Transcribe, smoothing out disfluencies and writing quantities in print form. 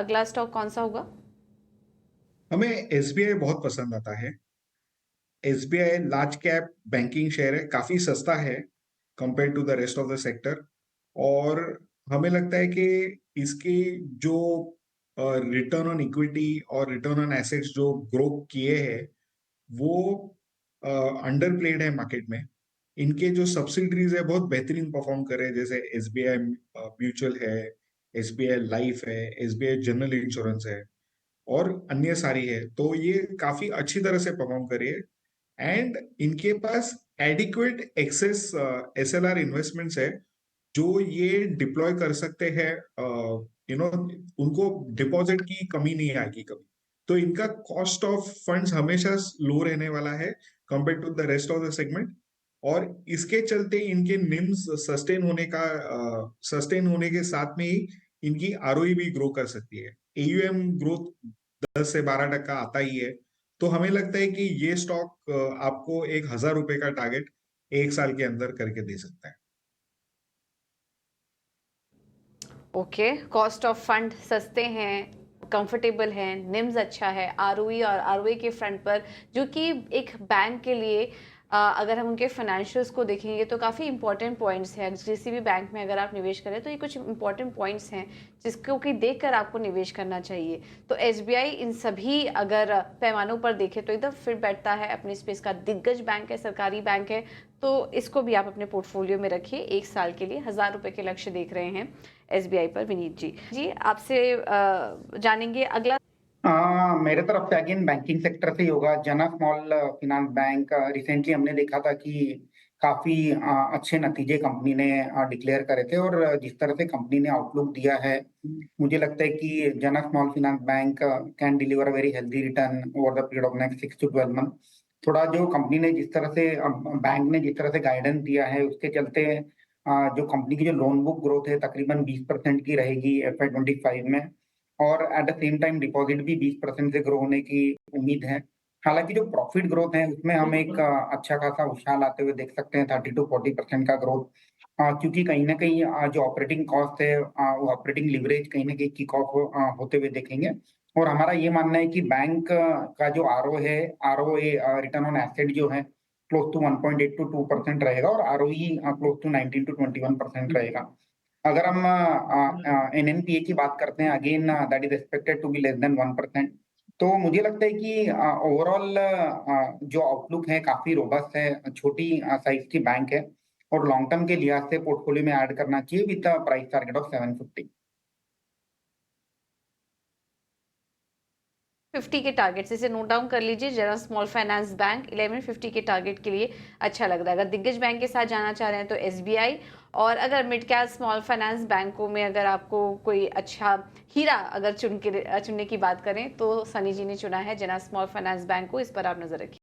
अगला स्टॉक कौन सा होगा? हमें एसबीआई बहुत पसंद आता है। SBI large cap banking share है, काफी सस्ता है compare to the rest of the sector. और हमें लगता है कि इसके जो रिटर्न ऑन इक्विटी और रिटर्न ऑन एसेट्स जो ग्रो किए हैं वो अंडर प्लेड है मार्केट में। इनके जो सब्सिडरीज है बहुत बेहतरीन परफॉर्म कर रहे हैं, जैसे एसबीआई म्यूचुअल है, एसबीआई लाइफ है, एसबीआई जनरल इंश्योरेंस है और अन्य सारी है। तो ये काफी अच्छी तरह से परफॉर्म कर रही है एंड इनके पास एडिक्वेट एक्सेस एसएलआर इन्वेस्टमेंट्स है जो ये डिप्लॉय कर सकते हैं। उनको डिपॉजिट की कमी नहीं आएगी कभी। तो इनका कॉस्ट ऑफ फंड्स हमेशा लो रहने वाला है compare to the rest of the segment. और इसके चलते इनके निम्स सस्टेन होने के साथ में ही इनकी आरओई भी ग्रो कर सकती है। एयूएम ग्रोथ 10 से 12% आता ही है। तो हमें लगता है कि ये स्टॉक आपको 1,000 रुपए का टारगेट 1 साल के अंदर करके दे सकता है। ओके, कॉस्ट ऑफ फंड सस्ते हैं, कंफर्टेबल हैं, निम्स अच्छा है, आरओई और आरओई के फ्रंट पर जो कि एक बैंक के लिए अगर हम उनके फाइनेंशियल्स को देखेंगे तो काफ़ी इंपॉर्टेंट पॉइंट्स हैं। किसी भी बैंक में अगर आप निवेश करें तो ये कुछ इंपॉर्टेंट पॉइंट्स हैं जिसको कि देखकर आपको निवेश करना चाहिए। तो एसबीआई इन सभी अगर पैमानों पर देखें तो एकदम फिट बैठता है, अपनी स्पेस का दिग्गज बैंक है, सरकारी बैंक है। तो इसको भी आप अपने पोर्टफोलियो में रखिए। 1 साल के लिए 1,000 रुपए के लक्ष्य देख रहे हैं एसबीआई पर। विनीत जी आपसे जानेंगे अगला। मेरे तरफ से अगेन बैंकिंग सेक्टर से ही होगा। जना स्मॉल फिनांस बैंक, रिसेंटली हमने देखा था कि काफी अच्छे नतीजे कंपनी ने डिक्लेयर करे थे और जिस तरह से कंपनी ने आउटलुक दिया है, मुझे लगता है कि जना small finance bank can deliver a very healthy return over the period of next 6 to 12 month. थोड़ा जो कंपनी ने जिस तरह से बैंक ने जिस तरह से गाइडेंस दिया है उसके चलते जो कंपनी की जो लोन बुक ग्रोथ है तकरीबन 20% की रहेगी FY 25 में। और at the same time deposit भी 20% से ग्रो होने की उम्मीद है। हालांकि जो प्रॉफिट ग्रोथ है उसमें हम एक अच्छा खासा उछाल आते हुए देख सकते हैं, 30 to 40% का ग्रोथ। क्योंकि कहीं ना कहीं जो ऑपरेटिंग कॉस्ट है वो ऑपरेटिंग लिवरेज कहीं ना कहीं किक ऑफ होते हुए देखेंगे। और हमारा ये मानना है कि बैंक का जो आरओए रिटर्न ऑन एसेट जो है क्लोज टू 1.8 to 2% रहेगा और आरओई क्लोज टू 19 to 21% रहेगा। अगर हम एनएनपीए की बात करते हैं, again that is expected to be less than 1%। तो मुझे लगता है कि ओवरऑल जो आउटलुक है काफी रोबस्ट है, छोटी साइज की बैंक है और लॉन्ग टर्म के लिहाज से पोर्टफोलियो में ऐड करना चाहिए विद प्राइस टारगेट ऑफ 750। 50 के टारगेट से इसे नोट डाउन कर लीजिए। जरा स्मॉल फाइनेंस बैंक 1150 के टारगेट के लिए अच्छा लग रहा है। अगर दिग्गज बैंक के साथ जाना चाह रहे हैं तो एसबीआई, और अगर मिड कैप स्मॉल फाइनेंस बैंकों में अगर आपको कोई अच्छा हीरा अगर चुनने की बात करें तो सनी जी ने चुना है जना स्मॉल फाइनेंस बैंक को। इस पर आप नजर रखिए।